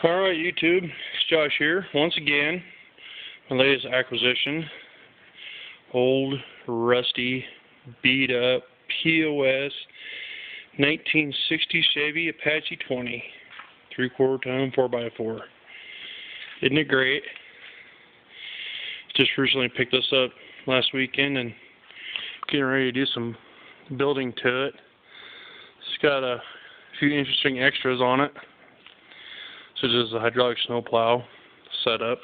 Alright YouTube, it's Josh here, once again, my latest acquisition, old, rusty, beat up, POS, 1960 Chevy Apache 20, 3/4 ton, 4x4. Isn't it great? Just recently picked this up last weekend and getting ready to do some building to it. It's got a few interesting extras on it, such as the hydraulic snowplow setup,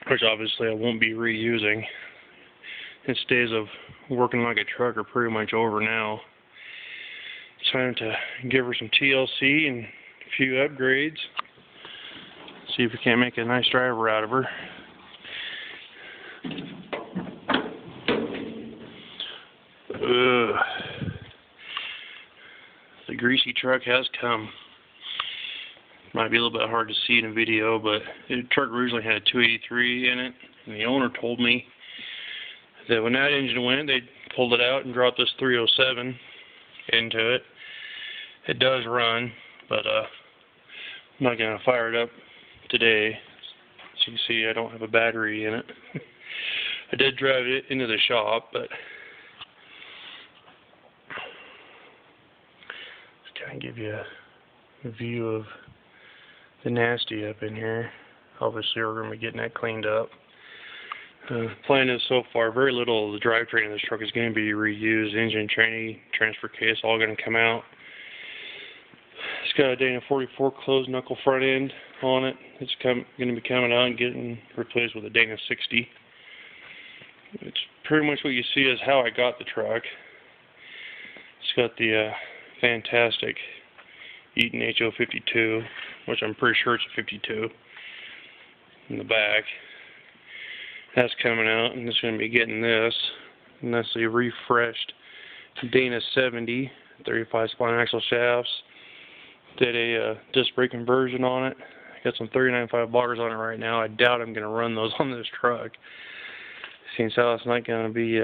which obviously I won't be reusing. Its days of working like a truck are pretty much over now. It's time to give her some TLC and a few upgrades. See if we can't make a nice driver out of her. Ugh. The greasy truck has come. Might be a little bit hard to see in a video, but the truck originally had a 283 in it, and the owner told me that when that engine went, they pulled it out and dropped this 307 into it. It does run, but I'm not going to fire it up today. As you can see, I don't have a battery in it. I did drive it into the shop, but just kind of give you a view of the nasty up in here. Obviously we're going to be getting that cleaned up. Plan is so far, very little of the drivetrain of this truck is going to be reused. Engine, tranny, transfer case, all going to come out. It's got a Dana 44 closed knuckle front end on it. It's going to be coming out and getting replaced with a Dana 60. It's pretty much what you see is how I got the truck. It's got the fantastic Eaton HO52, which I'm pretty sure it's a 52 in the back. That's coming out, and it's going to be getting this. And that's a refreshed Dana 70, 35 spline axle shafts. Did a disc brake conversion on it. Got some 39.5 bars on it right now. I doubt I'm going to run those on this truck. Seems how it's not going to be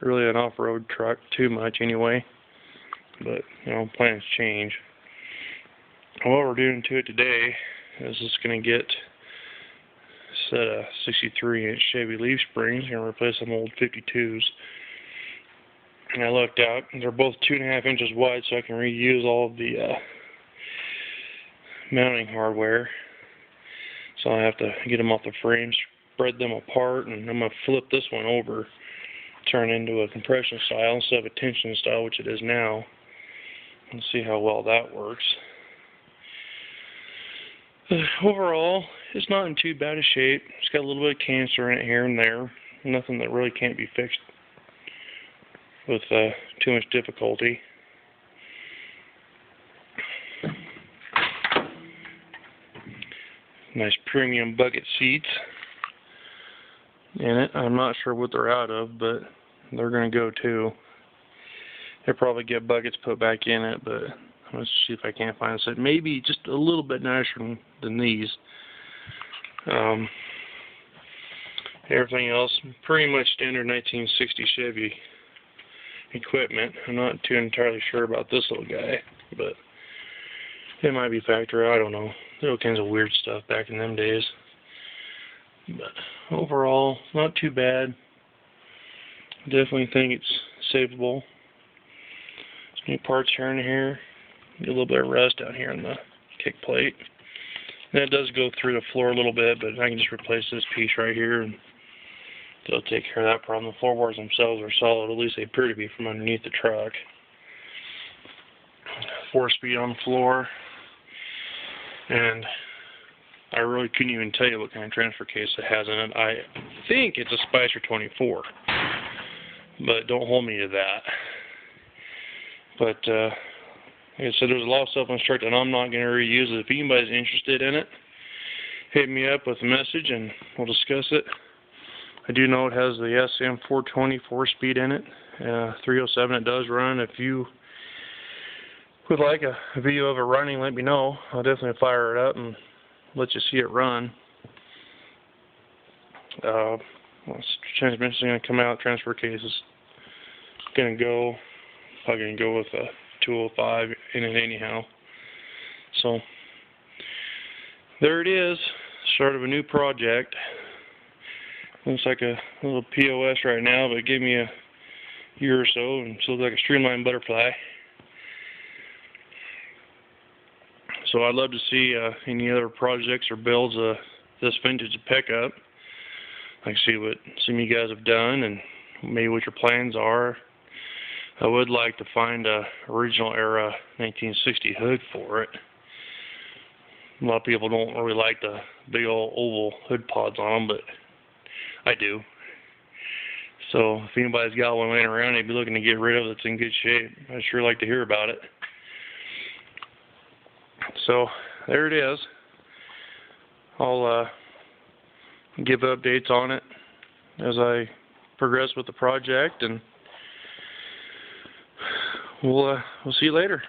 really an off-road truck too much anyway. But, you know, plans change. What we're doing to it today is just going to get a set of 63-inch Chevy leaf springs. Going to replace some old 52s. And I looked out, and they're both 2.5 inches wide, so I can reuse all of the mounting hardware. So I have to get them off the frame, spread them apart, and I'm going to flip this one over, turn it into a compression style instead of a tension style, which it is now. And see how well that works. Overall, it's not in too bad a shape. It's got a little bit of cancer in it here and there. Nothing that really can't be fixed with too much difficulty. Nice premium bucket seats in it. I'm not sure what they're out of, but they're going to go too. They'll probably get buckets put back in it, but let's see if I can't find a set. Maybe just a little bit nicer than these. Everything else, pretty much standard 1960 Chevy equipment. I'm not too entirely sure about this little guy, but it might be factory. I don't know. There all kinds of weird stuff back in them days. But overall, not too bad. Definitely think it's savable. New parts here and here. Get a little bit of rust down here on the kick plate. And that does go through the floor a little bit, but I can just replace this piece right here and they'll take care of that problem. The floorboards themselves are solid, at least they appear to be from underneath the truck. 4-speed on the floor. And I really couldn't even tell you what kind of transfer case it has in it. I think it's a Spicer 24, but don't hold me to that. But, like I said, there's a lot of stuff on this truck that I'm not going to reuse it. If anybody's interested in it, hit me up with a message and we'll discuss it. I do know it has the SM420 4-speed in it. 307 it does run. If you would like a video of it running, let me know. I'll definitely fire it up and let you see it run. Transmission's going to come out. Transfer case is going to go. Probably going to go with a 205 in it anyhow. So, There it is, start of a new project. Looks like a little POS right now, but give me a year or so and it looks like a streamlined butterfly. So I'd love to see any other projects or builds of this vintage pickup. I can see what some of you guys have done and maybe what your plans are. I would like to find a original era 1960 hood for it. A lot of people don't really like the big old oval hood pods on them, but I do. So if anybody's got one laying around they'd be looking to get rid of that's in good shape, I'd sure like to hear about it. So there it is. I'll give updates on it as I progress with the project, and we'll see you later.